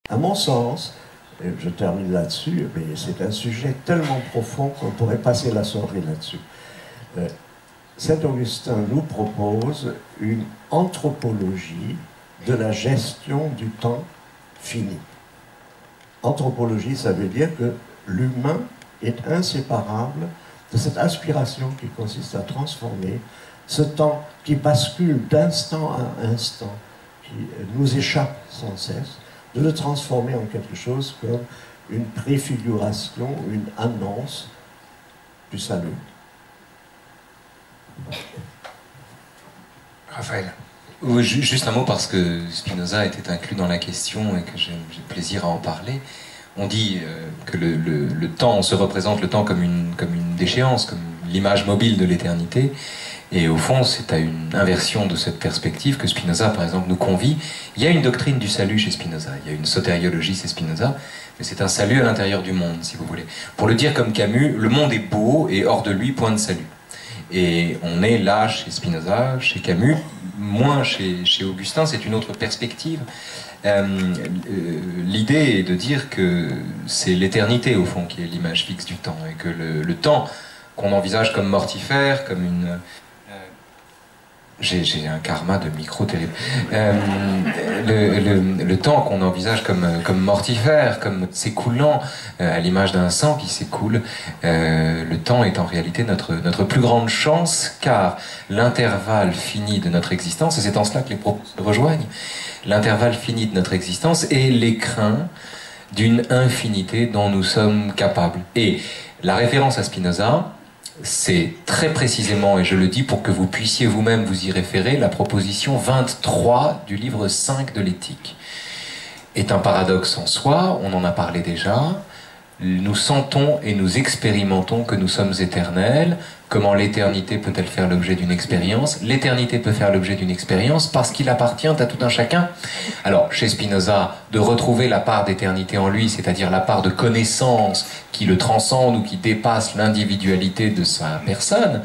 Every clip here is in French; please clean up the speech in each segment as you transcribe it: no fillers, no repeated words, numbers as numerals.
À mon sens, et je termine là-dessus, mais c'est un sujet tellement profond qu'on pourrait passer la soirée là-dessus. Saint Augustin nous propose une anthropologie de la gestion du temps fini. Anthropologie, ça veut dire que l'humain est inséparable de cette aspiration qui consiste à transformer ce temps qui bascule d'instant à instant, qui nous échappe sans cesse, de le transformer en quelque chose comme une préfiguration, une annonce du salut. Raphaël. Oui, juste un mot parce que Spinoza était inclus dans la question et que j'ai plaisir à en parler. On dit que le temps, on se représente le temps comme une déchéance, comme l'image mobile de l'éternité. Et au fond, c'est à une inversion de cette perspective que Spinoza, par exemple, nous convie. Il y a une doctrine du salut chez Spinoza, il y a une sotériologie chez Spinoza, mais c'est un salut à l'intérieur du monde, si vous voulez. Pour le dire comme Camus, le monde est beau et hors de lui, point de salut. Et on est là chez Spinoza, chez Camus, moins chez Augustin, c'est une autre perspective. L'idée est de dire que c'est l'éternité, au fond, qui est l'image fixe du temps, et que le temps qu'on envisage comme mortifère, comme une... J'ai un karma de micro terrible. Le temps qu'on envisage comme mortifère, comme s'écoulant, à l'image d'un sang qui s'écoule, le temps est en réalité notre plus grande chance, car l'intervalle fini de notre existence, et c'est en cela que les propos se rejoignent, l'intervalle fini de notre existence est l'écrin d'une infinité dont nous sommes capables. Et la référence à Spinoza, c'est très précisément, et je le dis pour que vous puissiez vous-même vous y référer, la proposition 23 du livre 5 de l'éthique. Est un paradoxe en soi, on en a parlé déjà. Nous sentons et nous expérimentons que nous sommes éternels. Comment l'éternité peut-elle faire l'objet d'une expérience? L'éternité peut faire l'objet d'une expérience parce qu'il appartient à tout un chacun. Alors, chez Spinoza, de retrouver la part d'éternité en lui, c'est-à-dire la part de connaissance qui le transcende ou qui dépasse l'individualité de sa personne.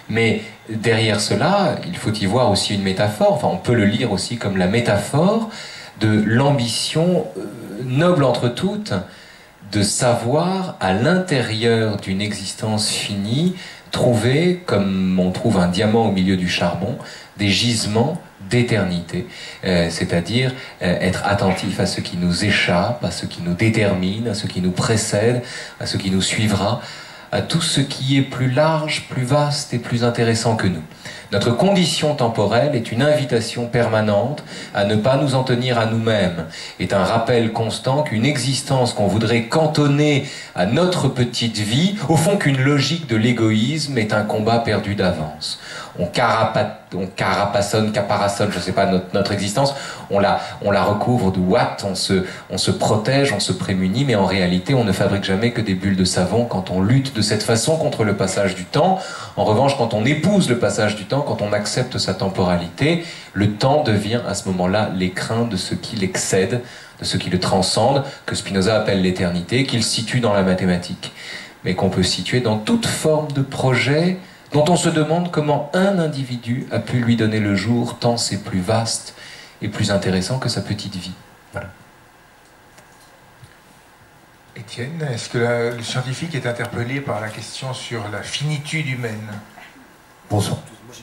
Mais derrière cela, il faut y voir aussi une métaphore, enfin on peut le lire aussi comme la métaphore de l'ambition noble entre toutes, de savoir à l'intérieur d'une existence finie trouver, comme on trouve un diamant au milieu du charbon, des gisements d'éternité, c'est-à-dire être attentif à ce qui nous échappe, à ce qui nous détermine, à ce qui nous précède, à ce qui nous suivra, à tout ce qui est plus large, plus vaste et plus intéressant que nous. Notre condition temporelle est une invitation permanente à ne pas nous en tenir à nous-mêmes, est un rappel constant qu'une existence qu'on voudrait cantonner à notre petite vie, au fond qu'une logique de l'égoïsme est un combat perdu d'avance. On carapassonne, caparaçonne, je sais pas, notre existence, on la recouvre de ouate, on se protège, on se prémunit, mais en réalité, on ne fabrique jamais que des bulles de savon quand on lutte de cette façon contre le passage du temps. En revanche, quand on épouse le passage du temps, quand on accepte sa temporalité, le temps devient à ce moment-là l'écrin de ce qui l'excède, de ce qui le transcende, que Spinoza appelle l'éternité, qu'il situe dans la mathématique, mais qu'on peut situer dans toute forme de projet dont on se demande comment un individu a pu lui donner le jour, tant c'est plus vaste et plus intéressant que sa petite vie. Voilà. Étienne, est-ce que le scientifique est interpellé par la question sur la finitude humaine? Bonsoir. Moi,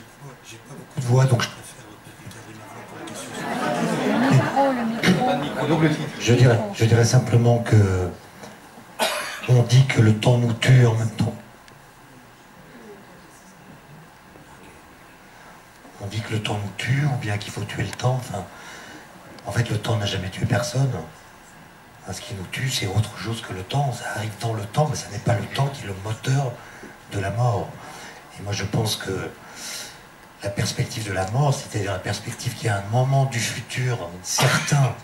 j'ai pas beaucoup de voix, donc je préfère peut-être Je dirais simplement que on dit que le temps nous tue en même temps. On dit que le temps nous tue, ou bien qu'il faut tuer le temps. Enfin, en fait, le temps n'a jamais tué personne. Ce qui nous tue, c'est autre chose que le temps. Ça arrive dans le temps, mais ça n'est pas le temps qui est le moteur de la mort. Et moi, je pense que la perspective de la mort, c'est-à-dire la perspective qu'il y a un moment du futur certain,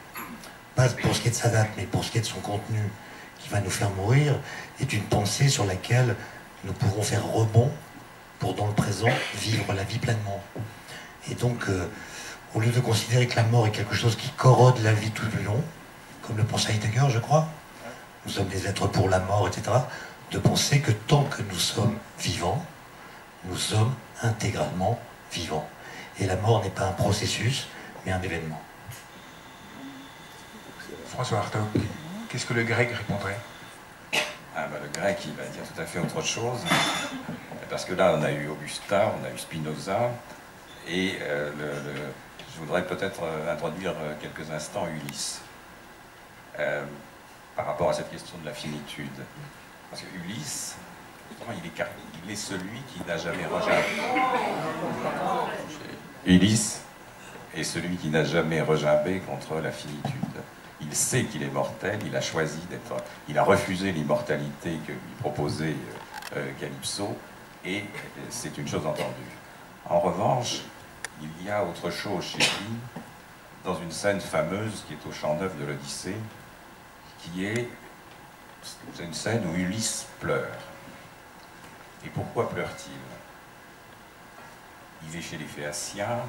pas pour ce qui est de sa date, mais pour ce qui est de son contenu, qui va nous faire mourir, est une pensée sur laquelle nous pourrons faire rebond pour, dans le présent, vivre la vie pleinement. Et donc, au lieu de considérer que la mort est quelque chose qui corrode la vie tout du long, comme le pense Heidegger, je crois, nous sommes des êtres pour la mort, etc., de penser que tant que nous sommes vivants, nous sommes intégralement vivants. Et la mort n'est pas un processus, mais un événement. François Hartog, qu'est-ce que le grec répondrait? Le grec, il va dire tout à fait autre chose. Parce que là, on a eu Augustin, on a eu Spinoza, et je voudrais peut-être introduire quelques instants Ulysse, par rapport à cette question de la finitude. Parce que Ulysse, il est celui qui n'a jamais regimbé. Ulysse est celui qui n'a jamais regimbé contre la finitude. Il sait qu'il est mortel, il a choisi d'être... Il a refusé l'immortalité que lui proposait Calypso, et c'est une chose entendue. En revanche, il y a autre chose chez lui, dans une scène fameuse qui est au Chant Neuf de l'Odyssée, qui est une scène où Ulysse pleure. Et pourquoi pleure-t-il? Il est chez les Phéaciens,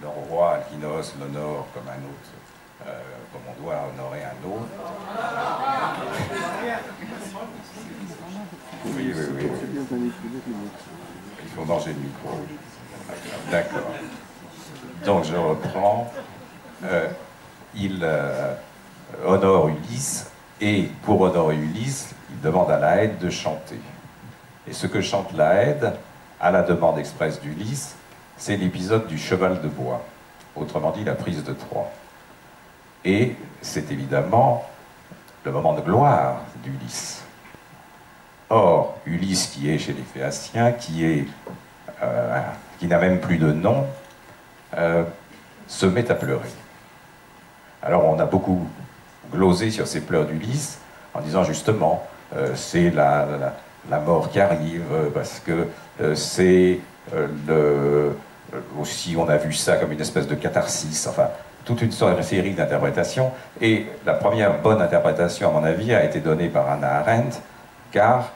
leur roi Alkinoos l'honore comme un autre, comme on doit honorer un autre. Oui. Il faut manger le micro. D'accord. Donc je reprends. Il honore Ulysse, et pour honorer Ulysse, il demande à Laède de chanter. Et ce que chante Laède, à la demande expresse d'Ulysse, c'est l'épisode du cheval de bois, autrement dit la prise de Troie. Et c'est évidemment le moment de gloire d'Ulysse. Or, Ulysse, qui est chez les Phéaciens, qui n'a même plus de nom, se met à pleurer. Alors on a beaucoup glosé sur ces pleurs d'Ulysse, en disant justement, c'est la mort qui arrive, parce que c'est aussi on a vu ça comme une espèce de catharsis, enfin, toute une série d'interprétations, et la première bonne interprétation, à mon avis, a été donnée par Hannah Arendt, car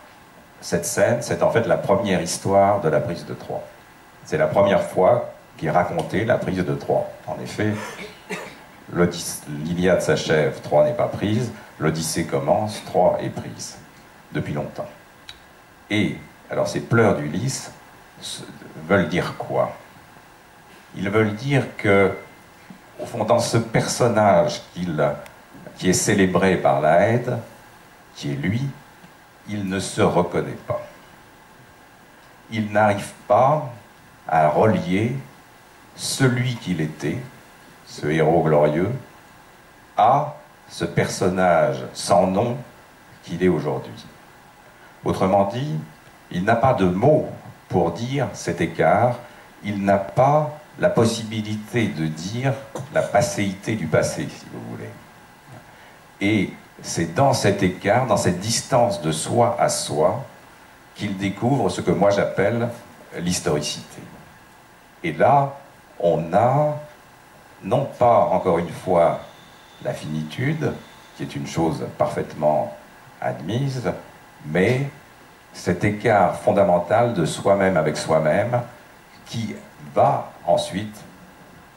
cette scène, c'est en fait la première histoire de la prise de Troie. C'est la première fois qu'est racontée la prise de Troie. En effet, l'Iliade s'achève, Troie n'est pas prise, l'Odyssée commence, Troie est prise, depuis longtemps. Et, alors ces pleurs d'Ulysse veulent dire quoi? Ils veulent dire que, au fond, dans ce personnage qui est célébré par Laède, qui est lui, il ne se reconnaît pas. Il n'arrive pas à relier celui qu'il était, ce héros glorieux, à ce personnage sans nom qu'il est aujourd'hui. Autrement dit, il n'a pas de mots pour dire cet écart, il n'a pas la possibilité de dire la passéité du passé, si vous voulez. Et c'est dans cet écart, dans cette distance de soi à soi, qu'il découvre ce que moi j'appelle l'historicité. Et là, on a, non pas, encore une fois, la finitude, qui est une chose parfaitement admise, mais cet écart fondamental de soi-même avec soi-même, qui va ensuite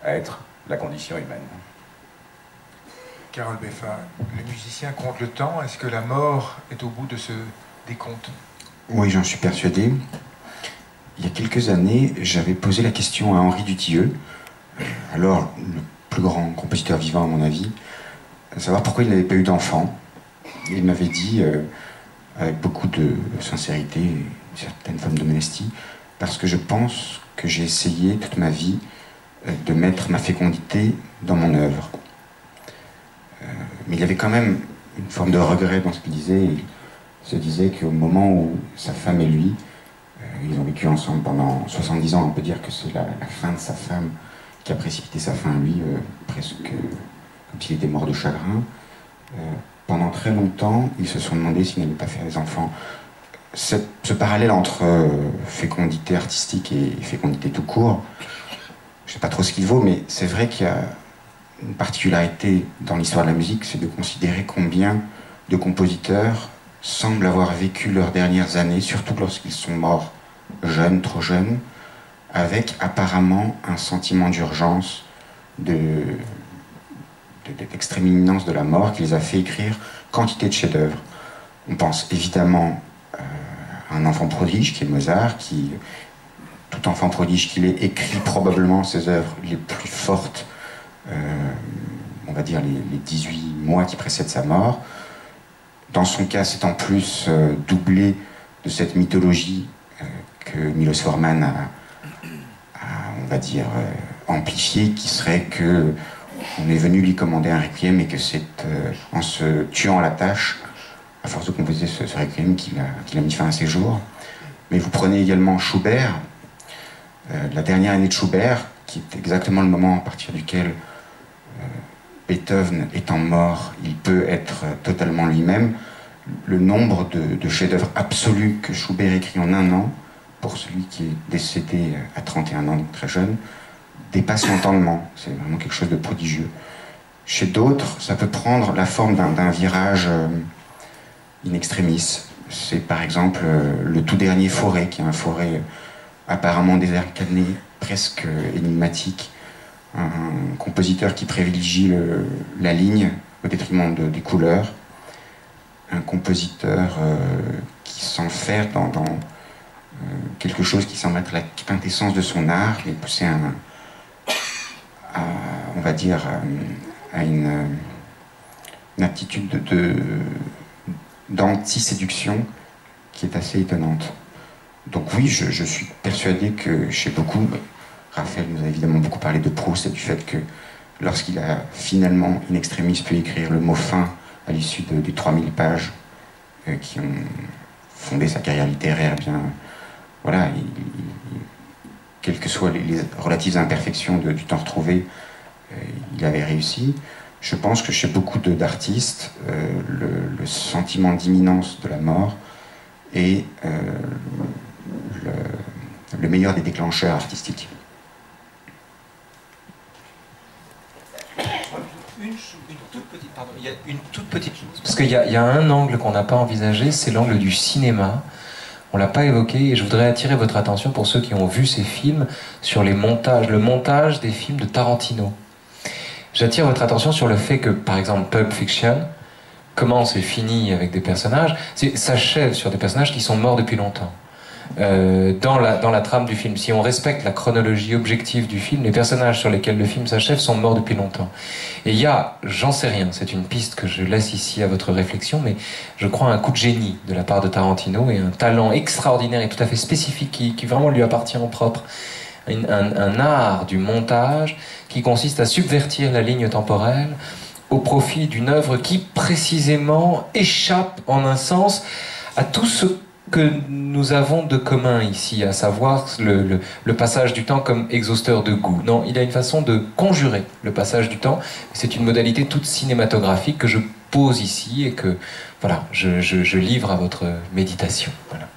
être la condition humaine. Carole Beffa, le musicien compte le temps. Est-ce que la mort est au bout de ce décompte? Oui, j'en suis persuadé. Il y a quelques années, j'avais posé la question à Henri Dutilleux, alors le plus grand compositeur vivant à mon avis, à savoir pourquoi il n'avait pas eu d'enfant. Il m'avait dit, avec beaucoup de sincérité, une certaine forme de modestie, parce que je pense que j'ai essayé toute ma vie de mettre ma fécondité dans mon œuvre. Mais il y avait quand même une forme de regret dans ce qu'il disait. Il se disait qu'au moment où sa femme et lui, ils ont vécu ensemble pendant 70 ans, on peut dire que c'est la fin de sa femme qui a précipité sa fin à lui, presque comme s'il était mort de chagrin. Pendant très longtemps, ils se sont demandé s'ils n'allaient pas faire des enfants. Ce parallèle entre fécondité artistique et fécondité tout court, je ne sais pas trop ce qu'il vaut, mais c'est vrai qu'il y a une particularité dans l'histoire de la musique, c'est de considérer combien de compositeurs semblent avoir vécu leurs dernières années, surtout lorsqu'ils sont morts jeunes, trop jeunes, avec apparemment un sentiment d'urgence, d'extrême imminence de la mort qui les a fait écrire quantité de chefs-d'œuvre. On pense évidemment à un enfant prodige qui est Mozart, qui, tout enfant prodige qu'il est, écrit probablement ses œuvres les plus fortes on va dire, les 18 mois qui précèdent sa mort. Dans son cas, c'est en plus doublé de cette mythologie que Milos Forman a, on va dire, amplifiée, qui serait que on est venu lui commander un requiem et que c'est en se tuant à la tâche, à force de composer ce requiem, qu'il a mis fin à ses jours. Mais vous prenez également Schubert, la dernière année de Schubert, qui est exactement le moment à partir duquel Beethoven étant mort, il peut être totalement lui-même. Le nombre de chefs-d'œuvre absolus que Schubert écrit en un an, pour celui qui est décédé à 31 ans, donc très jeune, dépasse l'entendement. C'est vraiment quelque chose de prodigieux. Chez d'autres, ça peut prendre la forme d'un virage in extremis. C'est par exemple le tout dernier Fauré, qui est un Fauré apparemment désincarné, presque énigmatique. Un compositeur qui privilégie la ligne au détriment des couleurs. Un compositeur qui s'enferme dans quelque chose qui semble être la quintessence de son art et pousser on va dire, à une attitude d'anti-séduction qui est assez étonnante. Donc oui, je suis persuadé que chez beaucoup, Raphaël nous a évidemment beaucoup parlé de Proust et du fait que lorsqu'il a finalement, in extremis, pu écrire le mot fin à l'issue des 3000 pages qui ont fondé sa carrière littéraire, eh bien, voilà, quelles que soient les relatives imperfections du temps retrouvé, il avait réussi. Je pense que chez beaucoup d'artistes, le sentiment d'imminence de la mort est le meilleur des déclencheurs artistiques. Il y a une toute petite chose. Parce qu'il y a un angle qu'on n'a pas envisagé, c'est l'angle du cinéma. On ne l'a pas évoqué et je voudrais attirer votre attention pour ceux qui ont vu ces films sur le montage des films de Tarantino. J'attire votre attention sur le fait que, par exemple, Pulp Fiction commence et finit avec des personnages, s'achève sur des personnages qui sont morts depuis longtemps. Dans la trame du film, si on respecte la chronologie objective du film, les personnages sur lesquels le film s'achève sont morts depuis longtemps. Et il y a, j'en sais rien, c'est une piste que je laisse ici à votre réflexion, mais je crois un coup de génie de la part de Tarantino et un talent extraordinaire et tout à fait spécifique qui vraiment lui appartient en propre. Un art du montage qui consiste à subvertir la ligne temporelle au profit d'une œuvre qui précisément échappe en un sens à tout ce que nous avons de commun ici, à savoir le passage du temps comme exhausteur de goût. Non, il a une façon de conjurer le passage du temps. C'est une modalité toute cinématographique que je pose ici et que voilà, je livre à votre méditation. Voilà.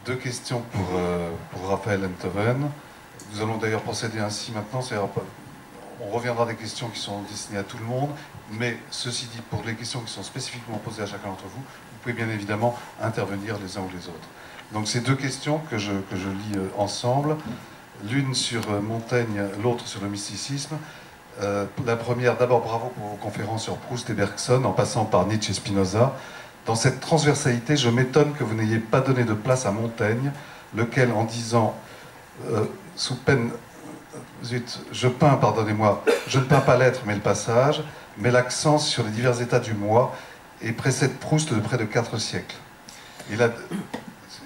Deux questions pour Raphaël Enthoven. Nous allons d'ailleurs procéder ainsi maintenant. On reviendra à des questions qui sont destinées à tout le monde, mais ceci dit, pour les questions qui sont spécifiquement posées à chacun d'entre vous, vous pouvez bien évidemment intervenir les uns ou les autres. Donc ces deux questions que je lis ensemble, l'une sur Montaigne, l'autre sur le mysticisme. La première, d'abord bravo pour vos conférences sur Proust et Bergson, en passant par Nietzsche et Spinoza. Dans cette transversalité, je m'étonne que vous n'ayez pas donné de place à Montaigne, lequel, en disant, sous peine, zut, je peins, pardonnez-moi, je ne peins pas l'être, mais le passage, met l'accent sur les divers états du moi, et précède Proust de près de 4 siècles. Et là,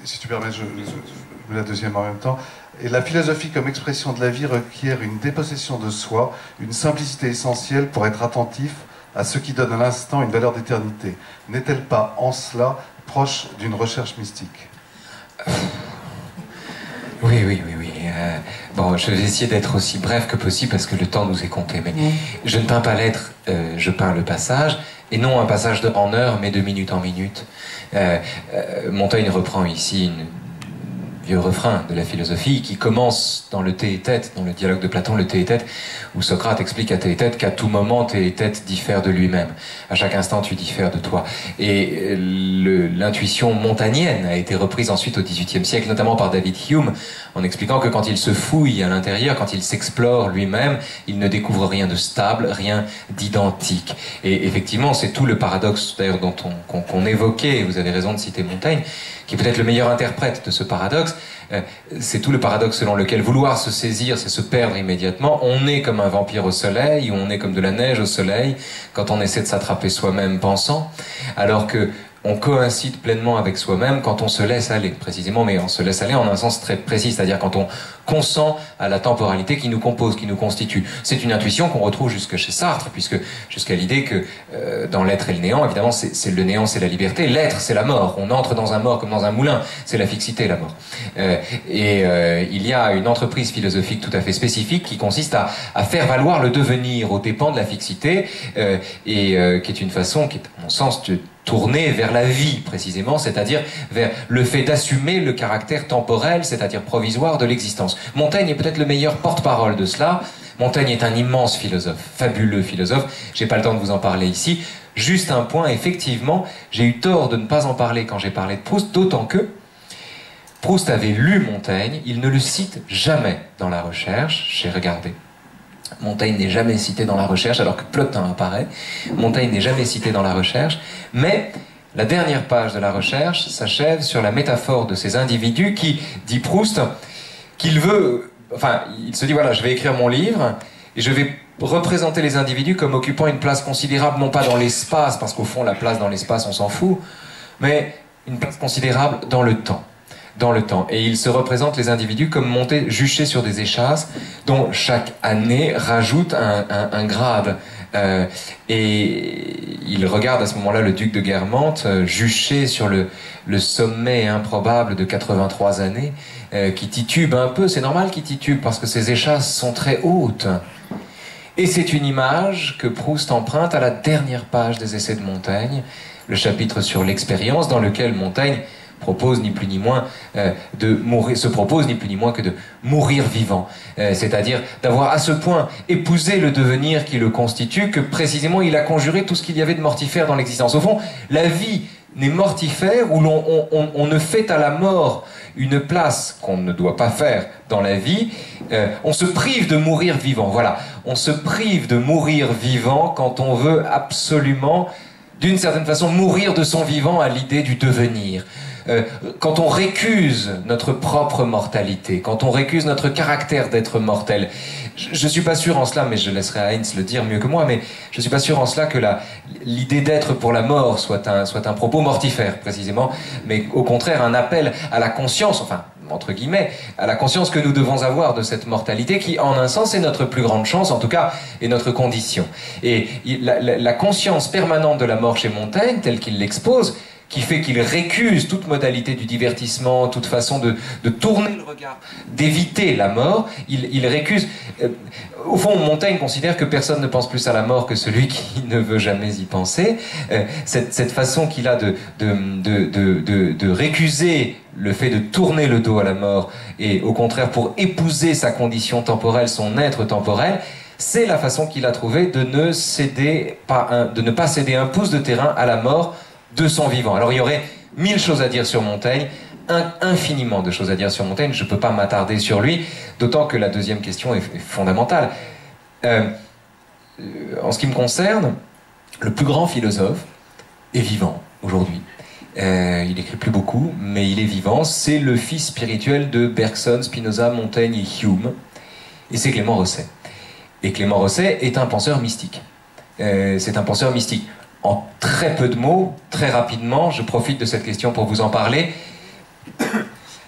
si tu permets, je mets la deuxième en même temps. Et la philosophie comme expression de la vie requiert une dépossession de soi, une simplicité essentielle pour être attentif à ce qui donne à l'instant une valeur d'éternité. N'est-elle pas en cela proche d'une recherche mystique? Oui. Bon, je vais essayer d'être aussi bref que possible parce que le temps nous est compté. Mais je ne peins pas l'être, je peins le passage, et non un passage en heure, mais de minute en minute. Montaigne reprend ici vieux refrain de la philosophie qui commence dans le Théétète, dans le dialogue de Platon, le Théétète, où Socrate explique à Théétète qu'à tout moment Théétète diffère de lui-même. À chaque instant tu diffères de toi. Et l'intuition montagnenne a été reprise ensuite au XVIIIe siècle, notamment par David Hume, en expliquant que quand il se fouille à l'intérieur, quand il s'explore lui-même, il ne découvre rien de stable, rien d'identique. Et effectivement, c'est tout le paradoxe d'ailleurs qu'on évoquait, et vous avez raison de citer Montaigne, qui est peut-être le meilleur interprète de ce paradoxe, c'est tout le paradoxe selon lequel vouloir se saisir, c'est se perdre immédiatement. On est comme un vampire au soleil, ou on est comme de la neige au soleil, quand on essaie de s'attraper soi-même pensant, alors que on coïncide pleinement avec soi-même quand on se laisse aller, précisément, mais on se laisse aller en un sens très précis, c'est-à-dire quand on consent à la temporalité qui nous compose, qui nous constitue. C'est une intuition qu'on retrouve jusque chez Sartre, puisque jusqu'à l'idée que dans l'être et le néant, évidemment, c'est le néant, c'est la liberté, l'être, c'est la mort. On entre dans un mort comme dans un moulin, c'est la fixité, la mort. Il y a une entreprise philosophique tout à fait spécifique qui consiste à faire valoir le devenir aux dépens de la fixité, qui est une façon qui est, à mon sens, tourner vers la vie, précisément, c'est-à-dire vers le fait d'assumer le caractère temporel, c'est-à-dire provisoire de l'existence. Montaigne est peut-être le meilleur porte-parole de cela. Montaigne est un immense philosophe, fabuleux philosophe. J'ai pas le temps de vous en parler ici. Juste un point, effectivement, j'ai eu tort de ne pas en parler quand j'ai parlé de Proust, d'autant que Proust avait lu Montaigne, il ne le cite jamais dans la recherche, j'ai regardé. Montaigne n'est jamais cité dans la recherche, alors que Plotin apparaît. Montaigne n'est jamais cité dans la recherche, mais la dernière page de la recherche s'achève sur la métaphore de ces individus qui, dit Proust, qu'il veut... Enfin, il se dit, voilà, je vais écrire mon livre, et je vais représenter les individus comme occupant une place considérable, non pas dans l'espace, parce qu'au fond, la place dans l'espace, on s'en fout, mais une place considérable dans le temps. Dans le temps. Et il se représente les individus comme montés, juchés sur des échasses, dont chaque année rajoute un grade. Et il regarde à ce moment-là le duc de Guermantes, juché sur le sommet improbable de 83 années, qui titube un peu. C'est normal qu'il titube, parce que ses échasses sont très hautes. Et c'est une image que Proust emprunte à la dernière page des Essais de Montaigne, le chapitre sur l'expérience, dans lequel Montaigne propose ni plus ni moins se propose ni plus ni moins que de mourir vivant, c'est-à-dire d'avoir à ce point épousé le devenir qui le constitue que précisément il a conjuré tout ce qu'il y avait de mortifère dans l'existence. Au fond, la vie n'est mortifère où on ne fait à la mort une place qu'on ne doit pas faire dans la vie. On se prive de mourir vivant. Voilà, on se prive de mourir vivant quand on veut absolument, d'une certaine façon, mourir de son vivant à l'idée du devenir. Quand on récuse notre propre mortalité, quand on récuse notre caractère d'être mortel, je suis pas sûr en cela, mais je laisserai Heinz le dire mieux que moi, mais je suis pas sûr en cela que l'idée d'être pour la mort soit un propos mortifère, précisément, mais au contraire un appel à la conscience, enfin, entre guillemets, à la conscience que nous devons avoir de cette mortalité qui, en un sens, est notre plus grande chance, en tout cas, est notre condition. Et la conscience permanente de la mort chez Montaigne, telle qu'il l'expose, qui fait qu'il récuse toute modalité du divertissement, toute façon de tourner le regard, d'éviter la mort, il récuse... au fond, Montaigne considère que personne ne pense plus à la mort que celui qui ne veut jamais y penser. Cette façon qu'il a de récuser le fait de tourner le dos à la mort, et au contraire pour épouser sa condition temporelle, son être temporel, c'est la façon qu'il a trouvé de ne pas céder un pouce de terrain à la mort de son vivant. Alors il y aurait 1000 choses à dire sur Montaigne, infiniment de choses à dire sur Montaigne, je ne peux pas m'attarder sur lui, d'autant que la deuxième question est fondamentale. En ce qui me concerne, le plus grand philosophe est vivant aujourd'hui. Il n'écrit plus beaucoup, mais il est vivant. C'est le fils spirituel de Bergson, Spinoza, Montaigne et Hume, et c'est Clément Rosset. Et Clément Rosset est un penseur mystique. C'est un penseur mystique. En très peu de mots, très rapidement, je profite de cette question pour vous en parler.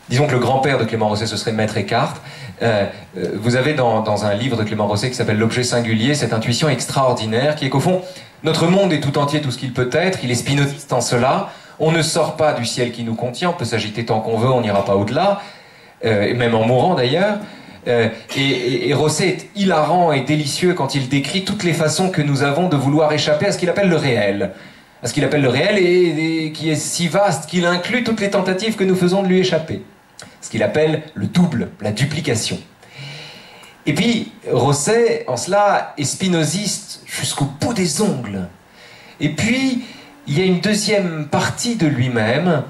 Disons que le grand-père de Clément Rosset, ce serait Maître Eckhart. Vous avez dans un livre de Clément Rosset qui s'appelle L'objet singulier, cette intuition extraordinaire qui est qu'au fond, notre monde est tout entier tout ce qu'il peut être, il est spinoziste en cela, on ne sort pas du ciel qui nous contient, on peut s'agiter tant qu'on veut, on n'ira pas au-delà, et même en mourant d'ailleurs. Et Rosset est hilarant et délicieux quand il décrit toutes les façons que nous avons de vouloir échapper à ce qu'il appelle le réel. À ce qu'il appelle le réel et qui est si vaste qu'il inclut toutes les tentatives que nous faisons de lui échapper. Ce qu'il appelle le double, la duplication. Et puis, Rosset, en cela, est spinoziste jusqu'au bout des ongles. Et puis, il y a une deuxième partie de lui-même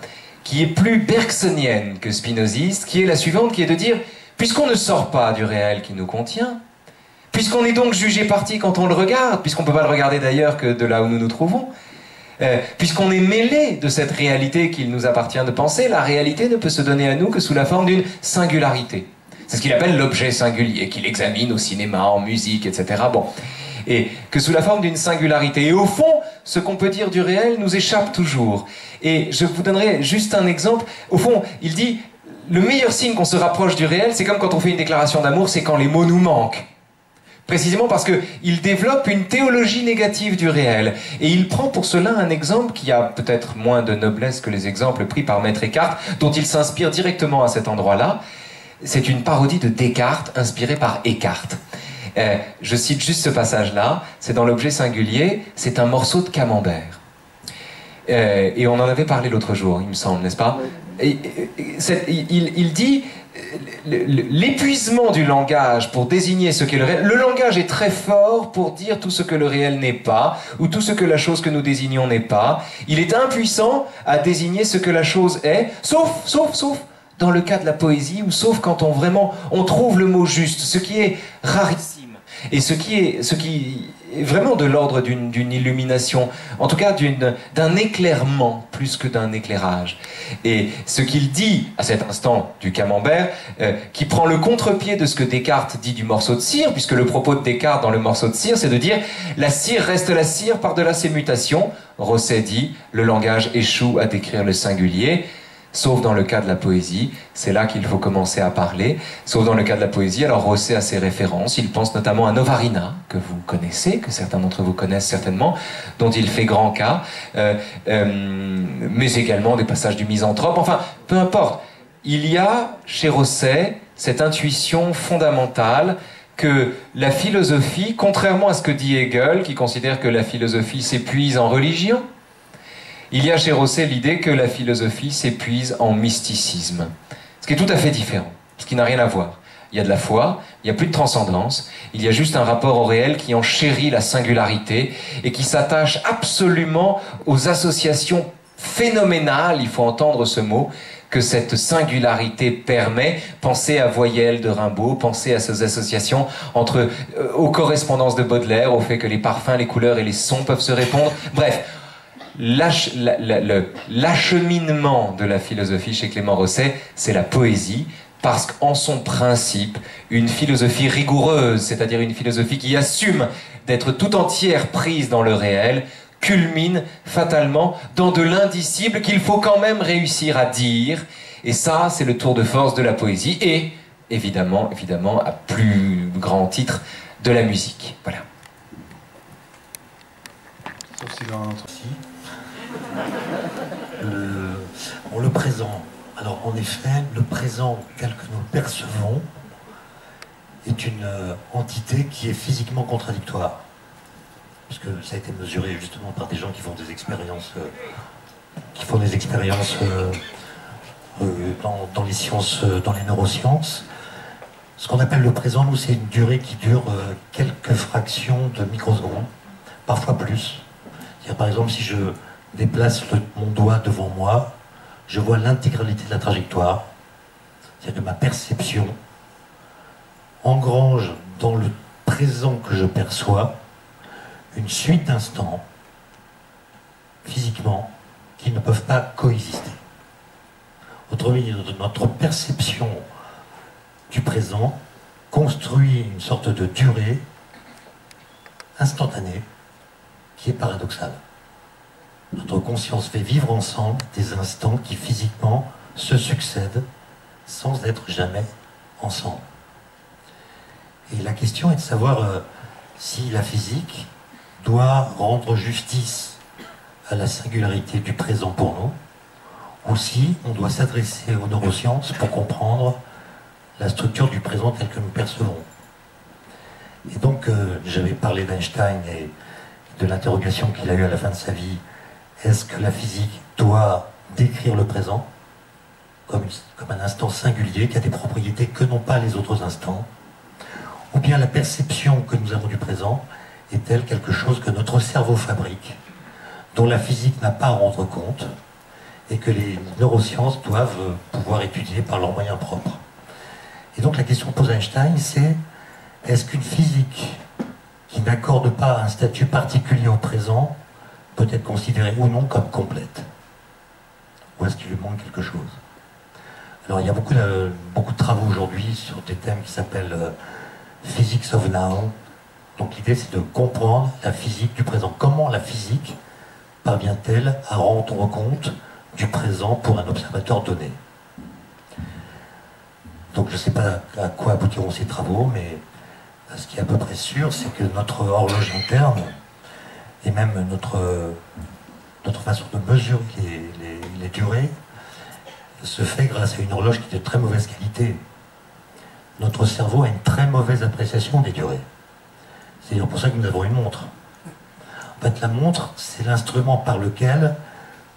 qui est plus bergsonienne que spinoziste, qui est la suivante, qui est de dire... Puisqu'on ne sort pas du réel qui nous contient, puisqu'on est donc jugé parti quand on le regarde, puisqu'on ne peut pas le regarder d'ailleurs que de là où nous nous trouvons, Puisqu'on est mêlé de cette réalité qu'il nous appartient de penser, la réalité ne peut se donner à nous que sous la forme d'une singularité. C'est ce qu'il appelle l'objet singulier, qu'il examine au cinéma, en musique, etc. Bon. Et que sous la forme d'une singularité. Et au fond, ce qu'on peut dire du réel nous échappe toujours. Et je vous donnerai juste un exemple. Au fond, il dit, le meilleur signe qu'on se rapproche du réel, c'est comme quand on fait une déclaration d'amour, c'est quand les mots nous manquent. Précisément parce qu'il développe une théologie négative du réel. Et il prend pour cela un exemple qui a peut-être moins de noblesse que les exemples pris par Maître Eckhart, dont il s'inspire directement à cet endroit-là. C'est une parodie de Descartes, inspirée par Eckhart. Je cite juste ce passage-là, c'est dans l'objet singulier, c'est un morceau de camembert. Et on en avait parlé l'autre jour, il me semble, n'est-ce pas? Il dit... L'épuisement du langage pour désigner ce qu'est le réel. Le langage est très fort pour dire tout ce que le réel n'est pas, ou tout ce que la chose que nous désignons n'est pas. Il est impuissant à désigner ce que la chose est, sauf dans le cas de la poésie, ou sauf quand on trouve le mot juste, ce qui est rarissime. Et ce qui est vraiment de l'ordre d'une illumination, en tout cas d'un éclairement plus que d'un éclairage. Et ce qu'il dit à cet instant du camembert, qui prend le contre-pied de ce que Descartes dit du morceau de cire, puisque le propos de Descartes dans le morceau de cire, c'est de dire « la cire reste la cire par-delà ses mutations ». Rosset dit « le langage échoue à décrire le singulier ». Sauf dans le cas de la poésie, c'est là qu'il faut commencer à parler. Sauf dans le cas de la poésie, alors Rosset a ses références. Il pense notamment à Novarina, que vous connaissez, que certains d'entre vous connaissent certainement, dont il fait grand cas, mais également des passages du Misanthrope. Enfin, peu importe. Il y a chez Rosset cette intuition fondamentale que la philosophie, contrairement à ce que dit Hegel, qui considère que la philosophie s'épuise en religion, il y a chez Rosset l'idée que la philosophie s'épuise en mysticisme. Ce qui est tout à fait différent, ce qui n'a rien à voir. Il y a de la foi, il n'y a plus de transcendance, il y a juste un rapport au réel qui en chérit la singularité et qui s'attache absolument aux associations phénoménales, il faut entendre ce mot, que cette singularité permet. Pensez à Voyelle de Rimbaud, pensez à ces associations aux correspondances de Baudelaire, au fait que les parfums, les couleurs et les sons peuvent se répondre. Bref, l'acheminement de la philosophie chez Clément Rosset, c'est la poésie, parce qu'en son principe, une philosophie rigoureuse, c'est-à-dire une philosophie qui assume d'être tout entière prise dans le réel, culmine fatalement dans de l'indicible qu'il faut quand même réussir à dire. Et ça, c'est le tour de force de la poésie et, évidemment, à plus grand titre, de la musique. Voilà. Sauf s'il a un truc. Le présent. Alors en effet, le présent tel que nous le percevons est une entité qui est physiquement contradictoire. Puisque ça a été mesuré justement par des gens qui font des expériences, dans les sciences, dans les neurosciences. Ce qu'on appelle le présent, nous, c'est une durée qui dure quelques fractions de microsecondes, parfois plus. C'est-à-dire, par exemple, si je déplace mon doigt devant moi, je vois l'intégralité de la trajectoire. C'est-à-dire que ma perception engrange dans le présent que je perçois une suite d'instants, physiquement, qui ne peuvent pas coexister. Autrement dit, notre perception du présent construit une sorte de durée instantanée qui est paradoxale. Notre conscience fait vivre ensemble des instants qui physiquement se succèdent sans être jamais ensemble. Et la question est de savoir si la physique doit rendre justice à la singularité du présent pour nous, ou si on doit s'adresser aux neurosciences pour comprendre la structure du présent telle que nous percevons. Et donc, j'avais parlé d'Einstein et de l'interrogation qu'il a eue à la fin de sa vie. Est-ce que la physique doit décrire le présent comme un instant singulier qui a des propriétés que n'ont pas les autres instants, ou bien la perception que nous avons du présent est-elle quelque chose que notre cerveau fabrique, dont la physique n'a pas à rendre compte, et que les neurosciences doivent pouvoir étudier par leurs moyens propres. Et donc la question que pose Einstein, c'est est-ce qu'une physique qui n'accorde pas un statut particulier au présent peut être considérée ou non comme complète? Ou est-ce qu'il lui manque quelque chose? Alors il y a beaucoup de travaux aujourd'hui sur des thèmes qui s'appellent Physics of Now. Donc l'idée c'est de comprendre la physique du présent. Comment la physique parvient-elle à rendre compte du présent pour un observateur donné? Donc je ne sais pas à quoi aboutiront ces travaux, mais ce qui est à peu près sûr, c'est que notre horloge interne, et même notre façon de mesurer les durées, se fait grâce à une horloge qui est de très mauvaise qualité. Notre cerveau a une très mauvaise appréciation des durées. C'est pour ça que nous avons une montre. En fait, la montre, c'est l'instrument par lequel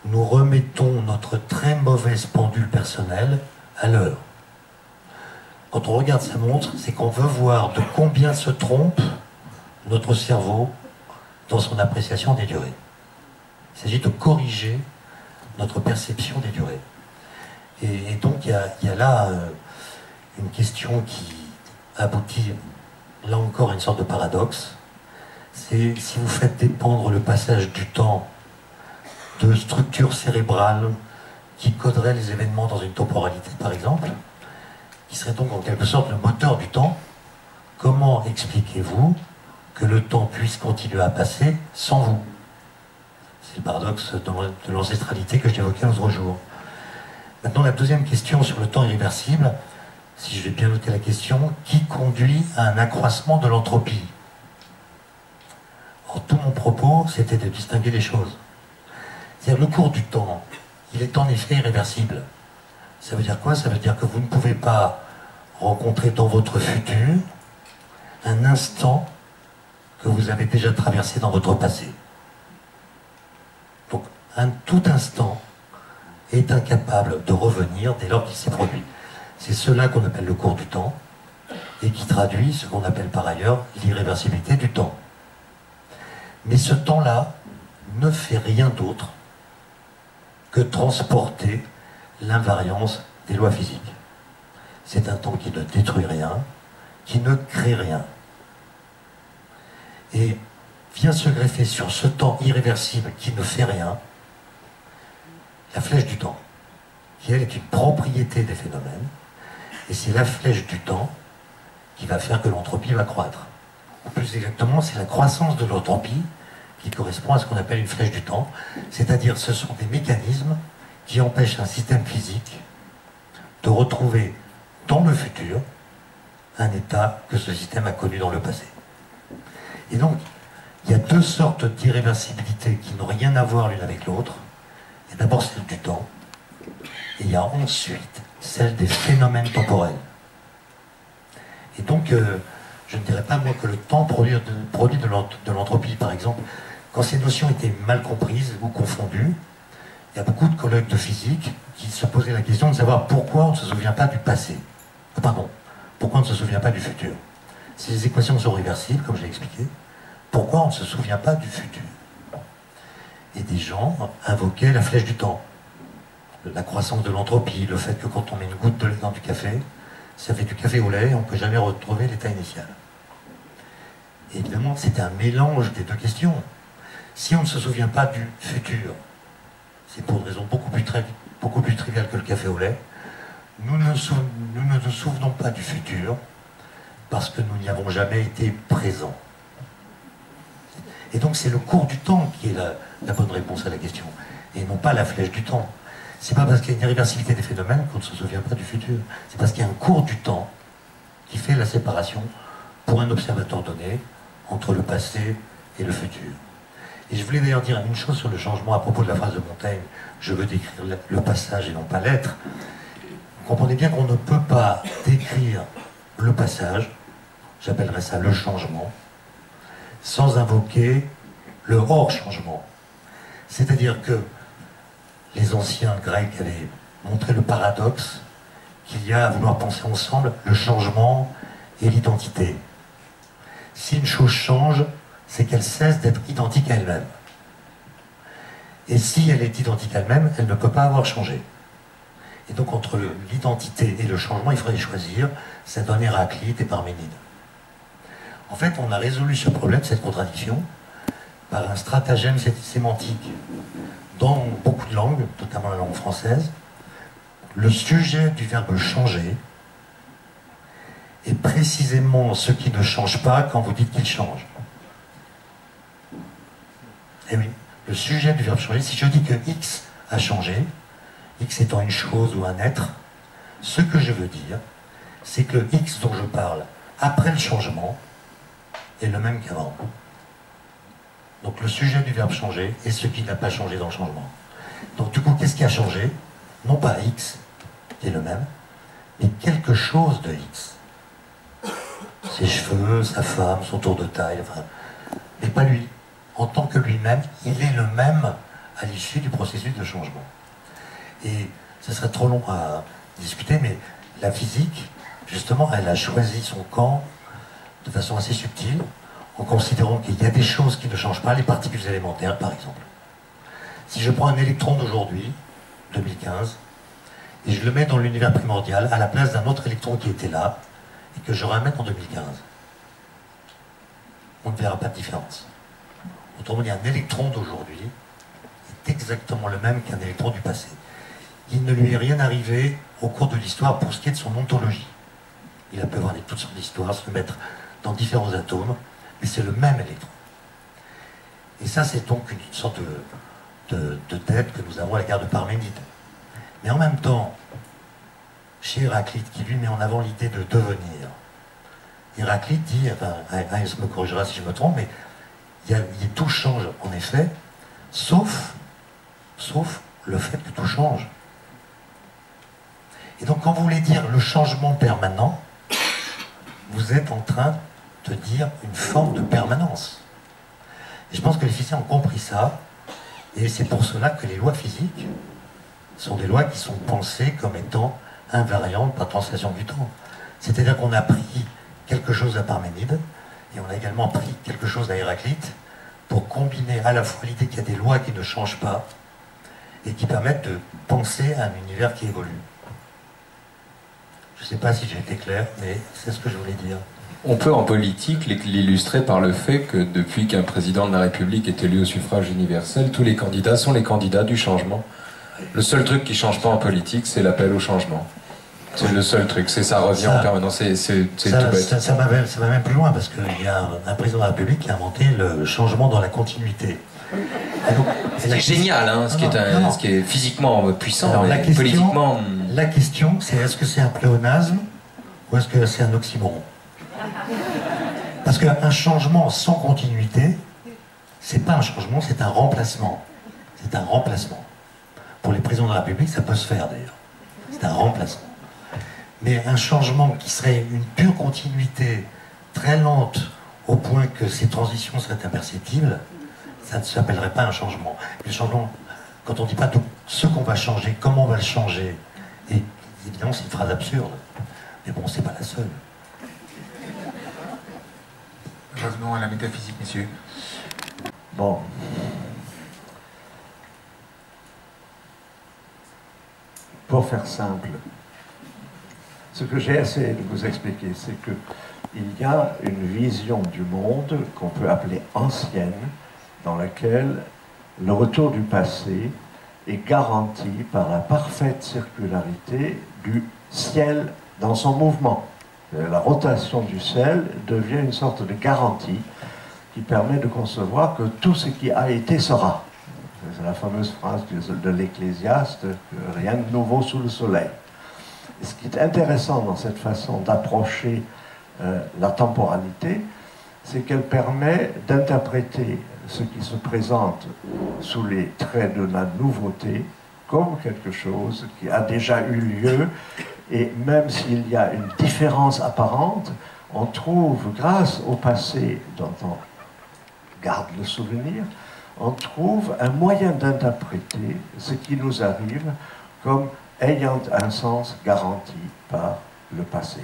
nous remettons notre très mauvaise pendule personnelle à l'heure. Quand on regarde sa montre, c'est qu'on veut voir de combien se trompe notre cerveau dans son appréciation des durées. Il s'agit de corriger notre perception des durées. Et donc il y a là une question qui aboutit, là encore, à une sorte de paradoxe. C'est si vous faites dépendre le passage du temps de structures cérébrales qui coderaient les événements dans une temporalité, par exemple, qui serait donc en quelque sorte le moteur du temps, comment expliquez-vous que le temps puisse continuer à passer sans vous? C'est le paradoxe de l'ancestralité que j'évoquais l'autre jour. Maintenant, la deuxième question sur le temps irréversible, si je vais bien noter la question, qui conduit à un accroissement de l'entropie? Or, tout mon propos, c'était de distinguer les choses. C'est-à-dire, le cours du temps, il est en effet irréversible. Ça veut dire quoi? Ça veut dire que vous ne pouvez pas rencontrer dans votre futur un instant que vous avez déjà traversé dans votre passé. Donc, tout instant est incapable de revenir dès lors qu'il s'est produit. C'est cela qu'on appelle le cours du temps et qui traduit ce qu'on appelle par ailleurs l'irréversibilité du temps. Mais ce temps-là ne fait rien d'autre que transporter l'invariance des lois physiques. C'est un temps qui ne détruit rien, qui ne crée rien. Et vient se greffer sur ce temps irréversible qui ne fait rien, la flèche du temps, qui elle est une propriété des phénomènes, et c'est la flèche du temps qui va faire que l'entropie va croître. Ou plus exactement, c'est la croissance de l'entropie qui correspond à ce qu'on appelle une flèche du temps, c'est-à-dire ce sont des mécanismes qui empêchent un système physique de retrouver dans le futur un état que ce système a connu dans le passé. Et donc, il y a deux sortes d'irréversibilité qui n'ont rien à voir l'une avec l'autre. Il y a d'abord celle du temps, et il y a ensuite celle des phénomènes temporels. Et donc, je ne dirais pas, moi, que le temps produit de l'entropie, par exemple. Quand ces notions étaient mal comprises ou confondues, il y a beaucoup de collègues de physique qui se posaient la question de savoir pourquoi on ne se souvient pas du passé. Pardon, pourquoi on ne se souvient pas du futur? Si les équations sont réversibles, comme j'ai expliqué, pourquoi on ne se souvient pas du futur? Et des gens invoquaient la flèche du temps, la croissance de l'entropie, le fait que quand on met une goutte de lait dans du café, ça fait du café au lait et on ne peut jamais retrouver l'état initial. Et évidemment, c'est un mélange des deux questions. Si on ne se souvient pas du futur, c'est pour une raison beaucoup plus triviale que le café au lait, nous ne nous souvenons pas du futur parce que nous n'y avons jamais été présents. Et donc c'est le cours du temps qui est la bonne réponse à la question, et non pas la flèche du temps. C'est pas parce qu'il y a une irréversibilité des phénomènes qu'on ne se souvient pas du futur. C'est parce qu'il y a un cours du temps qui fait la séparation, pour un observateur donné, entre le passé et le futur. Et je voulais d'ailleurs dire une chose sur le changement à propos de la phrase de Montaigne. Je veux décrire le passage et non pas l'être. Vous comprenez bien qu'on ne peut pas décrire le passage, j'appellerais ça le changement, sans invoquer le hors-changement. C'est-à-dire que les anciens Grecs avaient montré le paradoxe qu'il y a à vouloir penser ensemble le changement et l'identité. Si une chose change, c'est qu'elle cesse d'être identique à elle-même. Et si elle est identique à elle-même, elle ne peut pas avoir changé. Et donc entre l'identité et le changement, il faudrait choisir. Ça donne Héraclite et Parménide. En fait, on a résolu ce problème, cette contradiction, par un stratagème sémantique. Dans beaucoup de langues, notamment la langue française, le sujet du verbe changer est précisément ce qui ne change pas quand vous dites qu'il change. Eh oui, le sujet du verbe changer, si je dis que X a changé, X étant une chose ou un être, ce que je veux dire, c'est que le X dont je parle après le changement est le même qu'avant. Donc le sujet du verbe changer est ce qui n'a pas changé dans le changement. Donc du coup, qu'est-ce qui a changé? Non pas X, qui est le même, mais quelque chose de X. Ses cheveux, sa femme, son tour de taille, enfin, mais pas lui. En tant que lui-même, il est le même à l'issue du processus de changement. Et ce serait trop long à discuter, mais la physique, justement, elle a choisi son camp de façon assez subtile, en considérant qu'il y a des choses qui ne changent pas, les particules élémentaires, par exemple. Si je prends un électron d'aujourd'hui, 2015, et je le mets dans l'univers primordial, à la place d'un autre électron qui était là, et que je ramène en 2015, on ne verra pas de différence. Autrement dit, un électron d'aujourd'hui est exactement le même qu'un électron du passé. Il ne lui est rien arrivé au cours de l'histoire pour ce qui est de son ontologie. Il a pu avoir toute son histoire, se mettre dans différents atomes, mais c'est le même électron. Et ça, c'est donc une sorte de dette que nous avons à l'égard de Parménide. Mais en même temps, chez Héraclite, qui lui met en avant l'idée de devenir, Héraclite dit, enfin, Hayes me corrigera si je me trompe, mais tout change en effet, sauf le fait que tout change. Et donc quand vous voulez dire le changement permanent, vous êtes en train de dire une forme de permanence. Et je pense que les physiciens ont compris ça, et c'est pour cela que les lois physiques sont des lois qui sont pensées comme étant invariantes par translation du temps. C'est-à-dire qu'on a pris quelque chose à Parménide, et on a également pris quelque chose à Héraclite, pour combiner à la fois l'idée qu'il y a des lois qui ne changent pas, et qui permettent de penser à un univers qui évolue. Je ne sais pas si j'ai été clair, mais c'est ce que je voulais dire. On peut en politique l'illustrer par le fait que depuis qu'un président de la République est élu au suffrage universel, tous les candidats sont les candidats du changement. Le seul truc qui ne change pas en politique, c'est l'appel au changement. C'est le seul truc, ça revient en permanence, c'est tout bête. Ça va même plus loin, parce qu'il y a un président de la République qui a inventé le changement dans la continuité. C'est génial, hein, ce qui est physiquement puissant, alors, mais politiquement... La question, c'est est-ce que c'est un pléonasme ou est-ce que c'est un oxymoron? Parce qu'un changement sans continuité, c'est pas un changement, c'est un remplacement. C'est un remplacement. Pour les présidents de la République, ça peut se faire d'ailleurs. C'est un remplacement. Mais un changement qui serait une pure continuité, très lente, au point que ces transitions seraient imperceptibles, ça ne s'appellerait pas un changement. Le changement, quand on ne dit pas ce qu'on va changer, comment on va le changer, et évidemment c'est une phrase absurde, mais bon, c'est pas la seule. Revenons à la métaphysique, messieurs. Bon. Pour faire simple, ce que j'ai essayé de vous expliquer, c'est qu'il y a une vision du monde qu'on peut appeler ancienne, dans laquelle le retour du passé est garanti par la parfaite circularité du ciel dans son mouvement. La rotation du ciel devient une sorte de garantie qui permet de concevoir que tout ce qui a été sera. C'est la fameuse phrase de l'Ecclésiaste, que rien de nouveau sous le soleil. Et ce qui est intéressant dans cette façon d'approcher la temporalité, c'est qu'elle permet d'interpréter ce qui se présente sous les traits de la nouveauté comme quelque chose qui a déjà eu lieu, et même s'il y a une différence apparente, on trouve, grâce au passé dont on garde le souvenir, on trouve un moyen d'interpréter ce qui nous arrive comme ayant un sens garanti par le passé.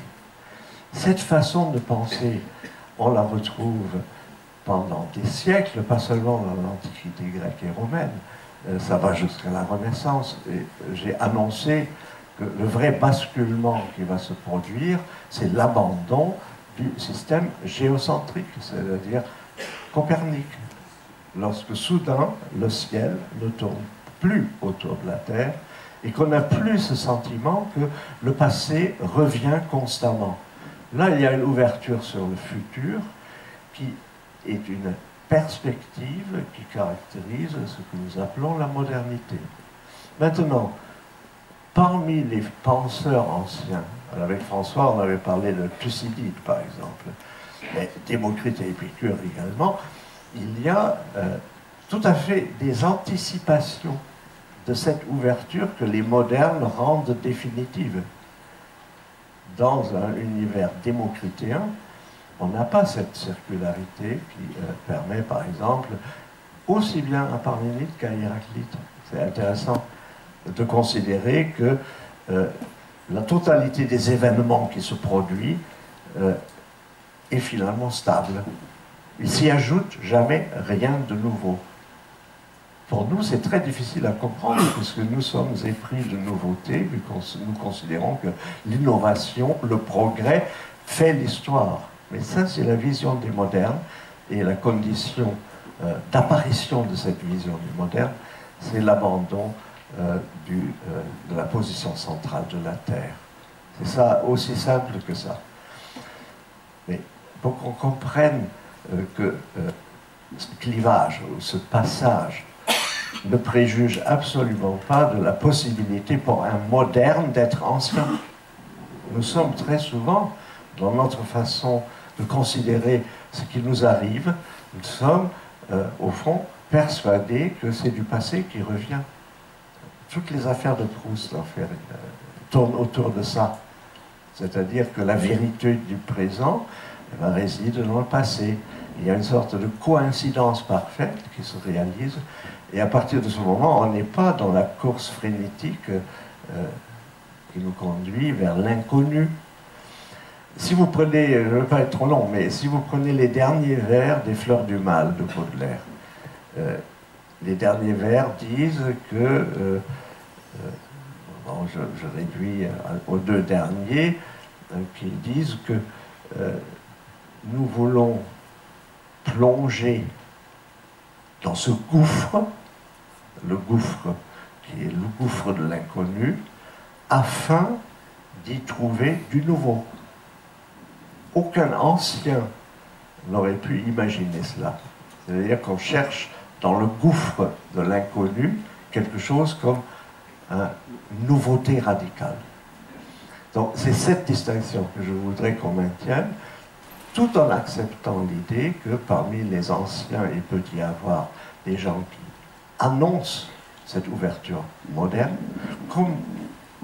Cette façon de penser, on la retrouve pendant des siècles, pas seulement dans l'Antiquité grecque et romaine, ça va jusqu'à la Renaissance. Et j'ai annoncé que le vrai basculement qui va se produire, c'est l'abandon du système géocentrique, c'est-à-dire Copernic. lorsque soudain le ciel ne tourne plus autour de la Terre et qu'on n'a plus ce sentiment que le passé revient constamment. Là, il y a une ouverture sur le futur qui est une perspective qui caractérise ce que nous appelons la modernité. Maintenant, parmi les penseurs anciens, avec François, on avait parlé de Thucydide, par exemple, mais Démocrite et Épicure également, il y a tout à fait des anticipations de cette ouverture que les modernes rendent définitive. Dans un univers démocritéen, on n'a pas cette circularité qui permet, par exemple, aussi bien à Parménide qu'à Héraclite. C'est intéressant de considérer que la totalité des événements qui se produisent est finalement stable. Il s'y ajoute jamais rien de nouveau. Pour nous, c'est très difficile à comprendre puisque nous sommes épris de nouveautés, vu que nous considérons que l'innovation, le progrès, fait l'histoire. Mais ça, c'est la vision des modernes, et la condition d'apparition de cette vision des modernes, c'est l'abandon de la position centrale de la Terre. C'est ça, aussi simple que ça. Mais pour qu'on comprenne que ce clivage, ou ce passage, ne préjuge absolument pas de la possibilité pour un moderne d'être ancien. Nous sommes très souvent, dans notre façon de considérer ce qui nous arrive, nous sommes, au fond, persuadés que c'est du passé qui revient. Toutes les affaires de Proust, en fait, tournent autour de ça. C'est-à-dire que la vérité du présent réside dans le passé. Il y a une sorte de coïncidence parfaite qui se réalise, et à partir de ce moment, on n'est pas dans la course frénétique qui nous conduit vers l'inconnu. Si vous prenez, je ne veux pas être trop long, mais si vous prenez les derniers vers des Fleurs du Mal de Baudelaire, les derniers vers disent que, bon, je réduis aux deux derniers, qui disent que nous voulons plonger dans ce gouffre, le gouffre qui est le gouffre de l'inconnu, afin d'y trouver du nouveau. Aucun ancien n'aurait pu imaginer cela. C'est-à-dire qu'on cherche dans le gouffre de l'inconnu quelque chose comme une nouveauté radicale. Donc c'est cette distinction que je voudrais qu'on maintienne, tout en acceptant l'idée que parmi les anciens, il peut y avoir des gens qui annoncent cette ouverture moderne, comme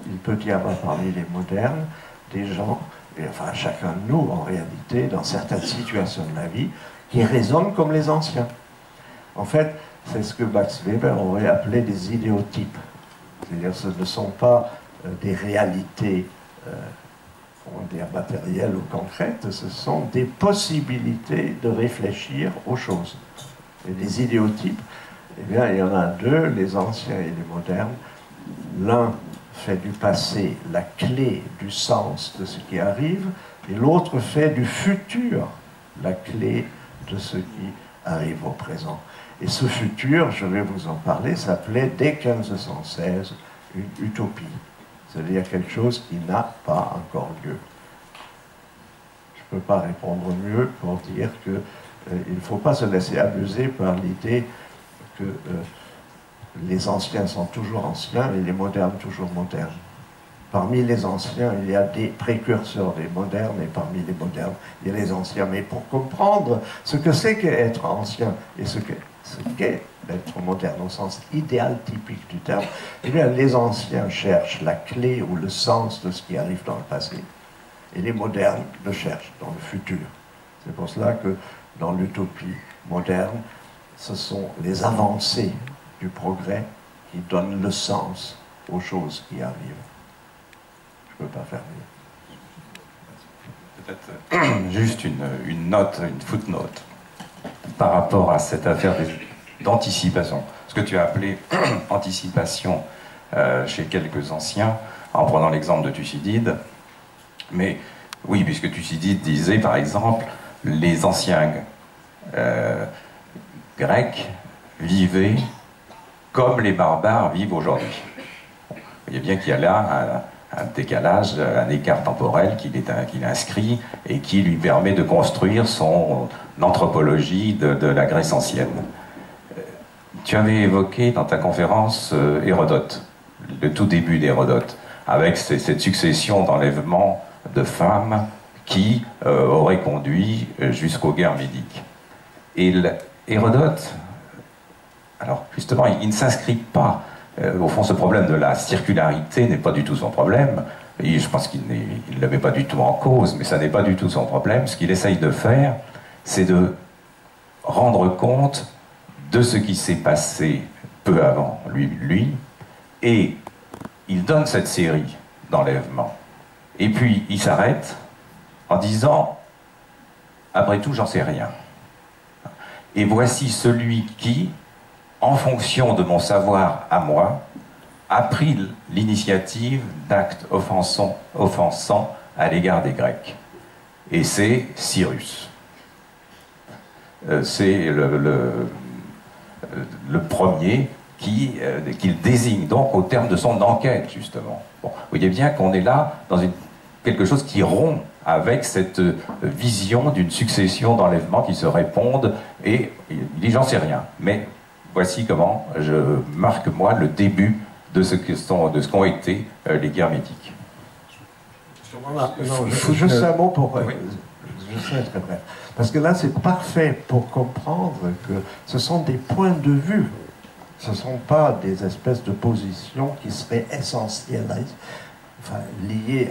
il peut y avoir parmi les modernes des gens, et enfin chacun de nous en réalité, dans certaines situations de la vie, qui raisonnent comme les anciens. En fait, c'est ce que Max Weber aurait appelé des idéotypes. C'est-à-dire ce ne sont pas des réalités comment dire, matérielles ou concrètes, ce sont des possibilités de réfléchir aux choses. Et les idéotypes, eh bien, il y en a deux, les anciens et les modernes. L'un fait du passé la clé du sens de ce qui arrive, et l'autre fait du futur la clé de ce qui arrive au présent. Et ce futur, je vais vous en parler, s'appelait dès 1516 une utopie. C'est-à-dire quelque chose qui n'a pas encore lieu. Je ne peux pas répondre mieux pour dire qu'il ne faut pas se laisser abuser par l'idée que les anciens sont toujours anciens et les modernes toujours modernes. Parmi les anciens, il y a des précurseurs des modernes, et parmi les modernes, il y a les anciens. Mais pour comprendre ce que c'est qu'être ancien et ce qu'est d'être moderne au sens idéal typique du terme, eh bien, les anciens cherchent la clé ou le sens de ce qui arrive dans le passé, et les modernes le cherchent dans le futur. C'est pour cela que dans l'utopie moderne, ce sont les avancées du progrès qui donnent le sens aux choses qui arrivent. Je ne peux pas faire mieux. Peut-être juste une note, une footnote, par rapport à cette affaire d'anticipation. Ce que tu as appelé anticipation chez quelques anciens, en prenant l'exemple de Thucydide. Mais oui, puisque Thucydide disait, par exemple, les anciens grecs vivaient comme les barbares vivent aujourd'hui. Vous voyez bien qu'il y a là un décalage, un écart temporel qu'il inscrit et qui lui permet de construire son anthropologie de la Grèce ancienne. Tu avais évoqué dans ta conférence Hérodote, le tout début d'Hérodote, avec cette succession d'enlèvements de femmes qui aurait conduit jusqu'aux guerres médiques. Et Hérodote, alors justement, il ne s'inscrit pas, au fond ce problème de la circularité n'est pas du tout son problème, et je pense qu'il ne le met pas du tout en cause, mais ça n'est pas du tout son problème. Ce qu'il essaye de faire, c'est de rendre compte de ce qui s'est passé peu avant lui, et il donne cette série d'enlèvements. Et puis il s'arrête en disant, après tout, j'en sais rien. Et voici celui qui, en fonction de mon savoir à moi, a pris l'initiative d'actes offensants à l'égard des Grecs. Et c'est Cyrus. C'est le premier qu'il désigne donc au terme de son enquête, justement. Bon, vous voyez bien qu'on est là dans quelque chose qui rompt avec cette vision d'une succession d'enlèvements qui se répondent, et il dit j'en sais rien, mais voici comment je marque moi le début de ce qu'ont été les guerres médiques. Juste un mot pour... Je serai très bref. Parce que là, c'est parfait pour comprendre que ce sont des points de vue. Ce ne sont pas des espèces de positions qui seraient essentielles, enfin, liées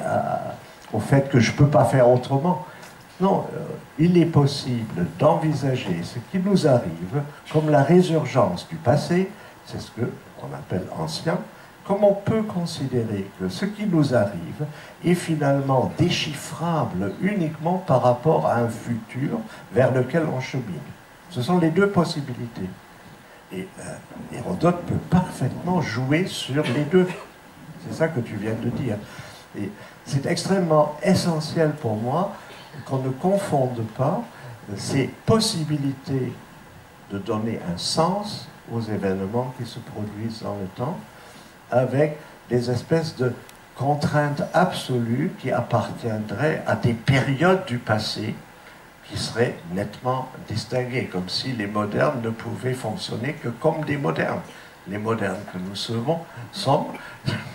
au fait que je ne peux pas faire autrement. Non, il est possible d'envisager ce qui nous arrive comme la résurgence du passé, c'est ce qu'on appelle ancien, comme on peut considérer que ce qui nous arrive est finalement déchiffrable uniquement par rapport à un futur vers lequel on chemine. Ce sont les deux possibilités. Et Hérodote peut parfaitement jouer sur les deux. C'est ça que tu viens de dire. Et c'est extrêmement essentiel pour moi qu'on ne confonde pas ces possibilités de donner un sens aux événements qui se produisent dans le temps avec des espèces de contraintes absolues qui appartiendraient à des périodes du passé qui seraient nettement distinguées, comme si les modernes ne pouvaient fonctionner que comme des modernes. Les modernes que nous sommes,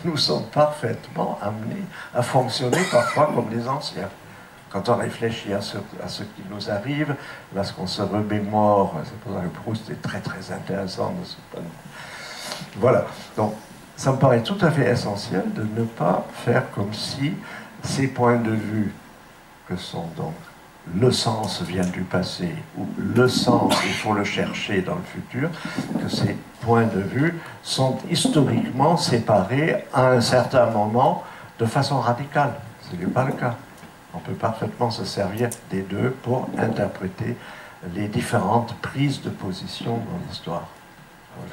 nous sommes parfaitement amenés à fonctionner parfois comme les anciens. Quand on réfléchit à ce qui nous arrive, lorsqu'on se remémore, c'est pour ça que Proust est très très intéressant de ce point de vue. Voilà, donc ça me paraît tout à fait essentiel de ne pas faire comme si ces points de vue que sont donc le sens vient du passé ou le sens, il faut le chercher dans le futur, que ces points de vue sont historiquement séparés à un certain moment de façon radicale. Ce n'est pas le cas. On peut parfaitement se servir des deux pour interpréter les différentes prises de position dans l'histoire.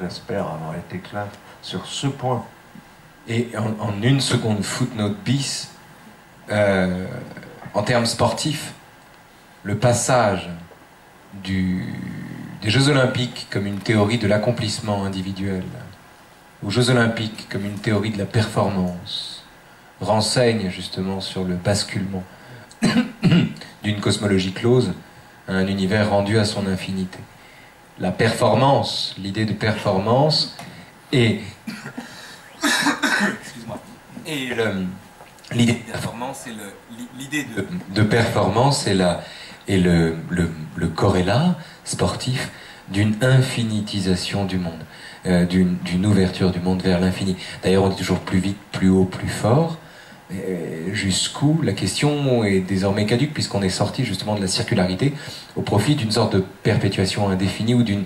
J'espère avoir été clair sur ce point. Et en une seconde footnote bis, en termes sportifs, le passage des Jeux Olympiques comme une théorie de l'accomplissement individuel aux Jeux Olympiques comme une théorie de la performance renseigne justement sur le basculement d'une cosmologie close à un univers rendu à son infinité. La performance, l'idée de performance et excuse-moi, et l'idée de performance et l'idée de performance et le corrélat sportif d'une infinitisation du monde, d'une ouverture du monde vers l'infini. D'ailleurs, on est toujours plus vite, plus haut, plus fort. Jusqu'où la question est désormais caduque, puisqu'on est sorti justement de la circularité au profit d'une sorte de perpétuation indéfinie ou d'une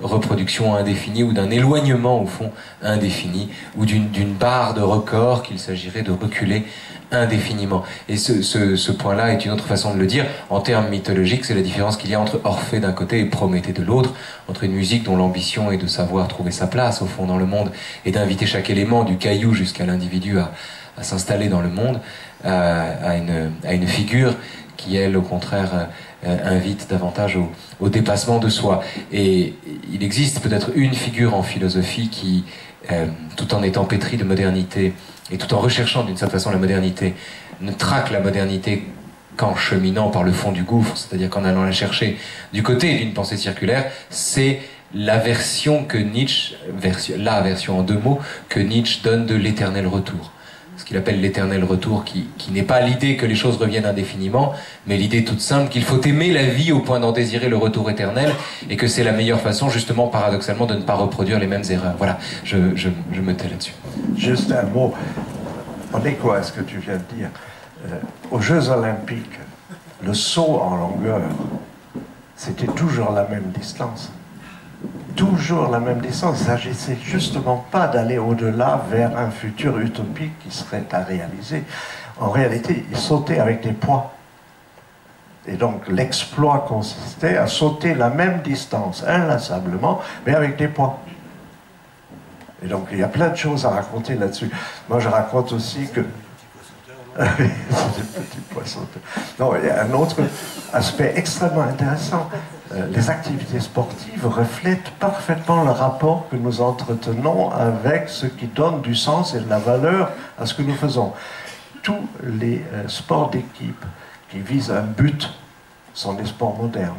reproduction indéfinie ou d'un éloignement au fond indéfini ou d'une barre de record qu'il s'agirait de reculer indéfiniment. Et ce point-là est une autre façon de le dire. En termes mythologiques, c'est la différence qu'il y a entre Orphée d'un côté et Prométhée de l'autre, entre une musique dont l'ambition est de savoir trouver sa place au fond dans le monde et d'inviter chaque élément du caillou jusqu'à l'individu à s'installer dans le monde, à une figure qui, elle, au contraire, invite davantage au dépassement de soi. Et il existe peut-être une figure en philosophie qui, tout en étant pétrie de modernité, et tout en recherchant d'une certaine façon la modernité, ne traque la modernité qu'en cheminant par le fond du gouffre, c'est-à-dire qu'en allant la chercher du côté d'une pensée circulaire, c'est la version que Nietzsche, la version en 2 mots, que Nietzsche donne de l'éternel retour. Ce qu'il appelle l'éternel retour, qui n'est pas l'idée que les choses reviennent indéfiniment, mais l'idée toute simple qu'il faut aimer la vie au point d'en désirer le retour éternel, et que c'est la meilleure façon, justement, paradoxalement, de ne pas reproduire les mêmes erreurs. Voilà, je me tais là-dessus. Juste un mot, en écho à ce que tu viens de dire. Aux Jeux Olympiques, le saut en longueur, c'était toujours la même distance. Toujours la même distance. Il ne s'agissait justement pas d'aller au-delà vers un futur utopique qui serait à réaliser. En réalité, ils sautaient avec des poids. Et donc l'exploit consistait à sauter la même distance, inlassablement, mais avec des poids. Et donc il y a plein de choses à raconter là-dessus. Moi je raconte aussi que... C'est des petits poissons. Non, il y a un autre aspect extrêmement intéressant. Les activités sportives reflètent parfaitement le rapport que nous entretenons avec ce qui donne du sens et de la valeur à ce que nous faisons. Tous les sports d'équipe qui visent un but sont des sports modernes.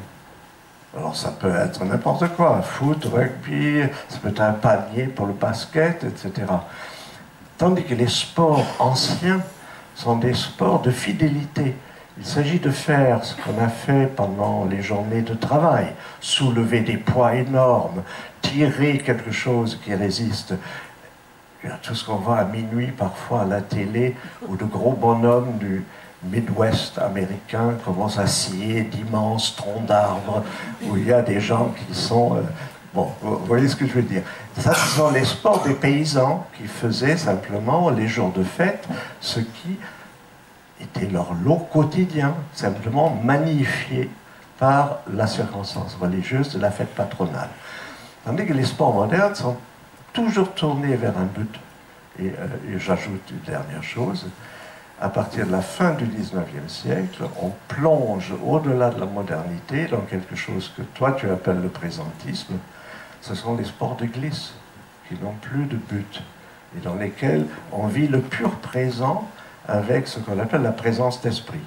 Alors ça peut être n'importe quoi, foot, rugby, ça peut être un panier pour le basket, etc. Tandis que les sports anciens sont des sports de fidélité. Il s'agit de faire ce qu'on a fait pendant les journées de travail, soulever des poids énormes, tirer quelque chose qui résiste. Il y a tout ce qu'on voit à minuit parfois à la télé, où de gros bonhommes du Midwest américain commencent à scier d'immenses troncs d'arbres, où il y a des gens qui sont... bon, vous voyez ce que je veux dire. Ça, ce sont les sports des paysans qui faisaient simplement les jours de fête, ce qui était leur lot quotidien, simplement magnifié par la circonstance religieuse de la fête patronale. Tandis que les sports modernes sont toujours tournés vers un but. Et j'ajoute une dernière chose, à partir de la fin du 19e siècle, on plonge au-delà de la modernité dans quelque chose que toi tu appelles le présentisme. Ce sont les sports de glisse, qui n'ont plus de but, et dans lesquels on vit le pur présent avec ce qu'on appelle la présence d'esprit.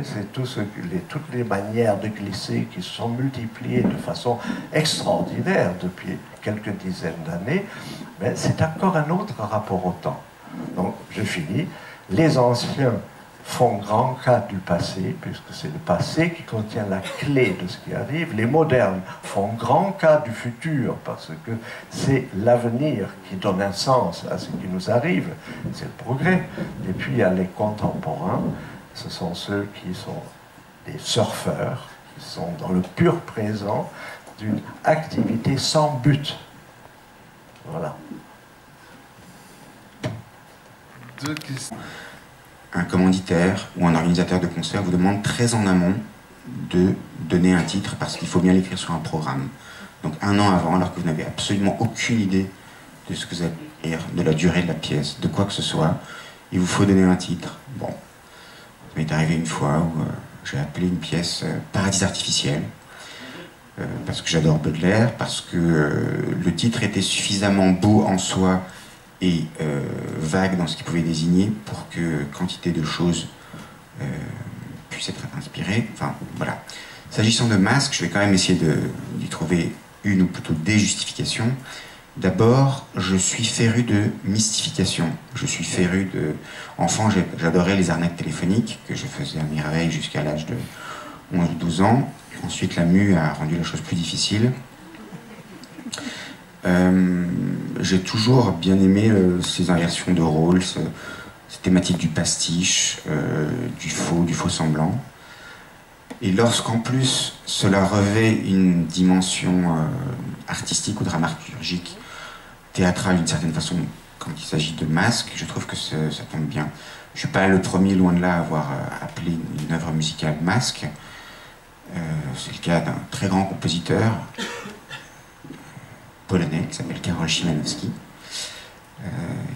C'est toutes les manières de glisser qui se sont multipliées de façon extraordinaire depuis quelques dizaines d'années, mais c'est encore un autre rapport au temps. Donc, je finis. Les anciens font grand cas du passé, puisque c'est le passé qui contient la clé de ce qui arrive. Les modernes font grand cas du futur, parce que c'est l'avenir qui donne un sens à ce qui nous arrive. C'est le progrès. Et puis il y a les contemporains, ce sont ceux qui sont des surfeurs, qui sont dans le pur présent d'une activité sans but. Voilà. Deux questions. Un commanditaire ou un organisateur de concert vous demande très en amont de donner un titre parce qu'il faut bien l'écrire sur un programme. Donc 1 an avant, alors que vous n'avez absolument aucune idée de ce que vous allez dire, de la durée de la pièce, de quoi que ce soit, il vous faut donner un titre. Bon, ça m'est arrivé une fois où j'ai appelé une pièce Paradis artificiel, parce que j'adore Baudelaire, parce que le titre était suffisamment beau en soi et vague dans ce qu'il pouvait désigner pour que quantité de choses puissent être inspirées. Enfin, voilà. S'agissant de Masque, je vais quand même essayer d'y trouver une ou plutôt des justifications. D'abord, je suis féru de mystification. Je suis féru de... Enfant, j'adorais les arnaques téléphoniques, que je faisais à merveille jusqu'à l'âge de 11 ou 12 ans. Ensuite, la mue a rendu la chose plus difficile. J'ai toujours bien aimé ces inversions de rôles, cette thématique du pastiche, du faux semblant. Et lorsqu'en plus cela revêt une dimension artistique ou dramaturgique, théâtrale d'une certaine façon, quand il s'agit de Masque, je trouve que ça tombe bien. Je ne suis pas le premier, loin de là, à avoir appelé une œuvre musicale Masque. C'est le cas d'un très grand compositeur polonais qui s'appelle Karol Szymanowski,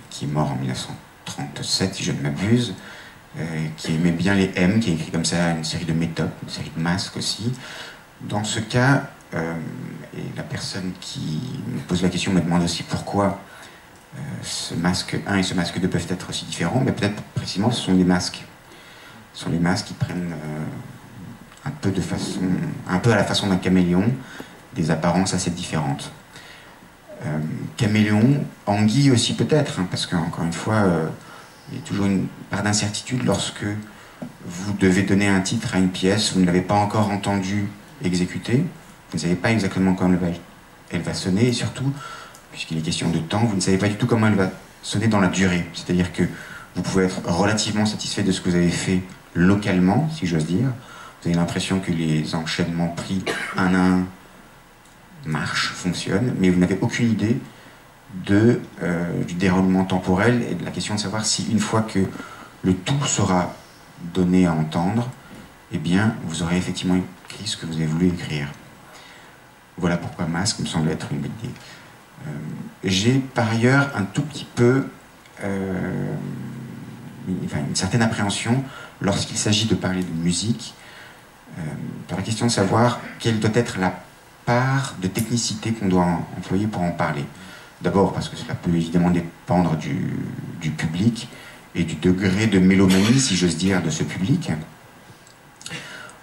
qui est mort en 1937 si je ne m'abuse, qui aimait bien les M, qui a écrit comme ça une série de métopes, une série de masques aussi. Dans ce cas, et la personne qui me pose la question me demande aussi pourquoi ce masque 1 et ce masque 2 peuvent être aussi différents, mais peut-être précisément ce sont des masques. Ce sont des masques qui prennent un peu à la façon d'un caméléon, des apparences assez différentes. Caméléon, anguille aussi peut-être, hein, parce qu'encore une fois, il y a toujours une part d'incertitude lorsque vous devez donner un titre à une pièce, vous ne l'avez pas encore entendue exécuter, vous ne savez pas exactement comment elle va sonner, et surtout, puisqu'il est question de temps, vous ne savez pas du tout comment elle va sonner dans la durée. C'est-à-dire que vous pouvez être relativement satisfait de ce que vous avez fait localement, si j'ose dire. Vous avez l'impression que les enchaînements pris un à un marchent, fonctionnent, mais vous n'avez aucune idée du déroulement temporel et de la question de savoir si une fois que le tout sera donné à entendre, eh bien, vous aurez effectivement écrit ce que vous avez voulu écrire. Voilà pourquoi masque me semble être une bonne idée. J'ai par ailleurs un tout petit peu une certaine appréhension lorsqu'il s'agit de parler de musique, par la question de savoir quelle doit être la part de technicité qu'on doit employer pour en parler. D'abord parce que cela peut évidemment dépendre du public et du degré de mélomanie, si j'ose dire, de ce public.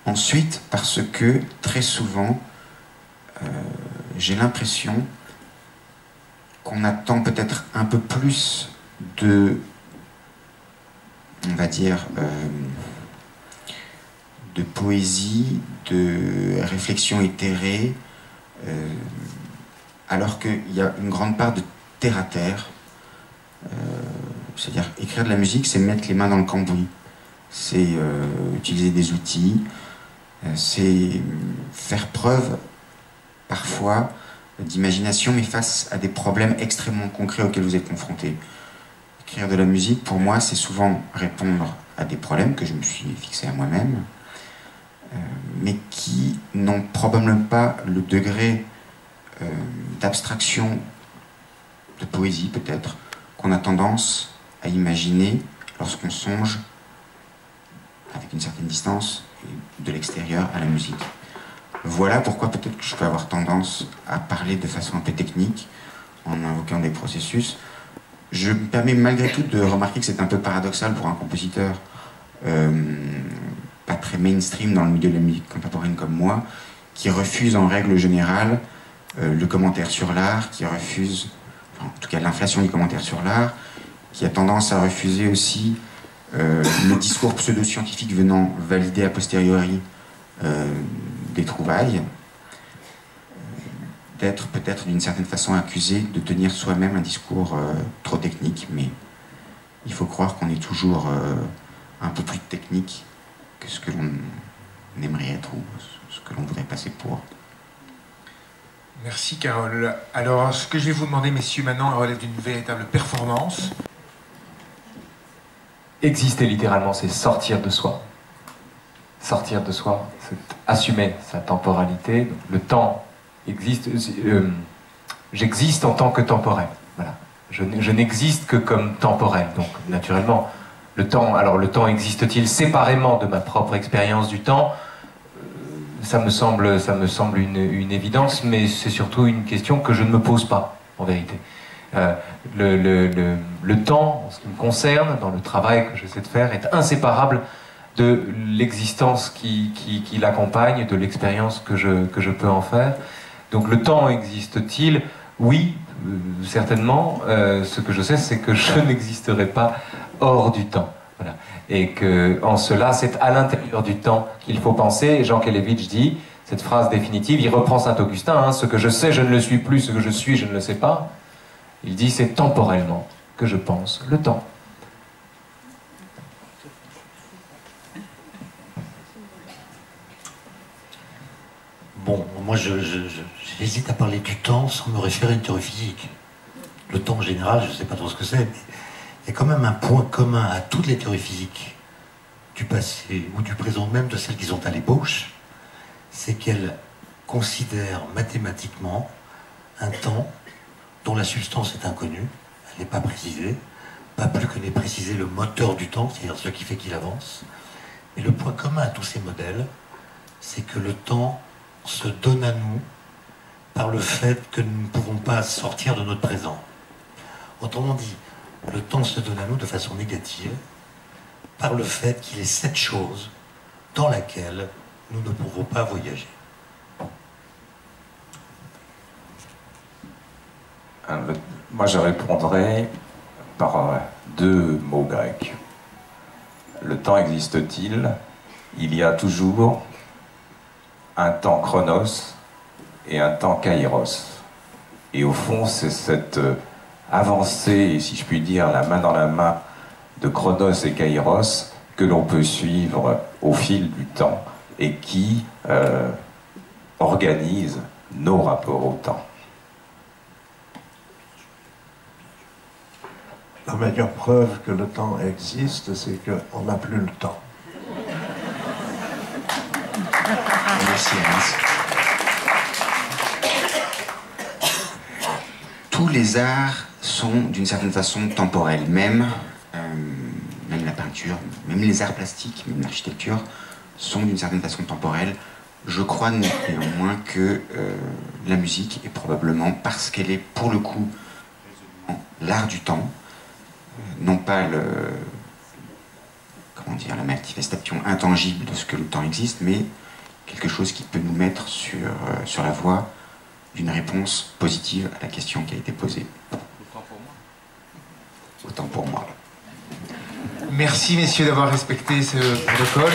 Ensuite, parce que très souvent, j'ai l'impression qu'on attend peut-être un peu plus de, on va dire, de poésie, de réflexion éthérée, alors qu'il y a une grande part de terre-à-terre. C'est-à-dire, écrire de la musique, c'est mettre les mains dans le cambouis. C'est utiliser des outils, c'est faire preuve, parfois, d'imagination, mais face à des problèmes extrêmement concrets auxquels vous êtes confrontés. Écrire de la musique, pour moi, c'est souvent répondre à des problèmes que je me suis fixé à moi-même, mais qui n'ont probablement pas le degré d'abstraction, de poésie peut-être, qu'on a tendance à imaginer lorsqu'on songe, avec une certaine distance, de l'extérieur à la musique. Voilà pourquoi peut-être que je peux avoir tendance à parler de façon un peu technique, en invoquant des processus. Je me permets malgré tout de remarquer que c'est un peu paradoxal pour un compositeur pas très mainstream dans le milieu de la musique contemporaine comme moi, qui refuse en règle générale le commentaire sur l'art, qui refuse, enfin, en tout cas l'inflation du commentaire sur l'art, qui a tendance à refuser aussi le discours pseudo-scientifique venant valider a posteriori des trouvailles, d'être peut-être d'une certaine façon accusé de tenir soi-même un discours trop technique, mais il faut croire qu'on est toujours un peu plus technique que ce que l'on aimerait être ou ce que l'on voudrait passer pour. Merci Carole. Alors, ce que je vais vous demander, messieurs, maintenant, relève d'une véritable performance. Exister littéralement, c'est sortir de soi. Sortir de soi, c'est assumer sa temporalité. Le temps existe. J'existe en tant que temporel. Voilà. Je n'existe que comme temporel. Donc, naturellement, le temps existe-t-il séparément de ma propre expérience du temps? Ça me semble une évidence, mais c'est surtout une question que je ne me pose pas, en vérité. Le temps, en ce qui me concerne, dans le travail que j'essaie de faire, est inséparable de l'existence qui l'accompagne, de l'expérience que je peux en faire. Donc le temps existe-t-il? Oui, certainement. Ce que je sais, c'est que je n'existerai pas hors du temps. Voilà. Et que, en cela, c'est à l'intérieur du temps qu'il faut penser. Et Jean Kelevitch dit, cette phrase définitive, il reprend Saint-Augustin, hein, ce que je sais, je ne le suis plus, ce que je suis, je ne le sais pas. Il dit, c'est temporellement que je pense le temps. Bon, moi j'hésite à parler du temps sans me référer à une théorie physique. Le temps en général, je ne sais pas trop ce que c'est, mais il y a quand même un point commun à toutes les théories physiques du passé ou du présent, même de celles qui sont à l'ébauche, c'est qu'elles considèrent mathématiquement un temps dont la substance est inconnue, elle n'est pas précisée, pas plus que n'est précisé le moteur du temps, c'est-à-dire ce qui fait qu'il avance. Et le point commun à tous ces modèles, c'est que le temps se donne à nous par le fait que nous ne pouvons pas sortir de notre présent. Autrement dit, le temps se donne à nous de façon négative par le fait qu'il est cette chose dans laquelle nous ne pouvons pas voyager. Moi, je répondrai par deux mots grecs. Le temps existe-t-il? Il y a toujours un temps chronos et un temps kairos. Et au fond, c'est cette avancée, si je puis dire, la main dans la main de chronos et kairos que l'on peut suivre au fil du temps et qui organise nos rapports au temps. La meilleure preuve que le temps existe, c'est qu'on n'a plus le temps. Merci, Alice. Tous les arts sont d'une certaine façon temporels, même la peinture, même les arts plastiques, même l'architecture sont d'une certaine façon temporels. Je crois néanmoins que la musique est probablement, parce qu'elle est pour le coup l'art du temps, non pas la manifestation intangible de ce que le temps existe, mais quelque chose qui peut nous mettre sur la voie d'une réponse positive à la question qui a été posée. Autant pour moi. Autant pour moi. Merci messieurs d'avoir respecté ce protocole.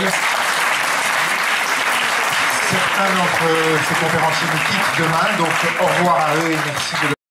Certains d'entre ces conférenciers nous quittent demain, donc au revoir à eux et merci de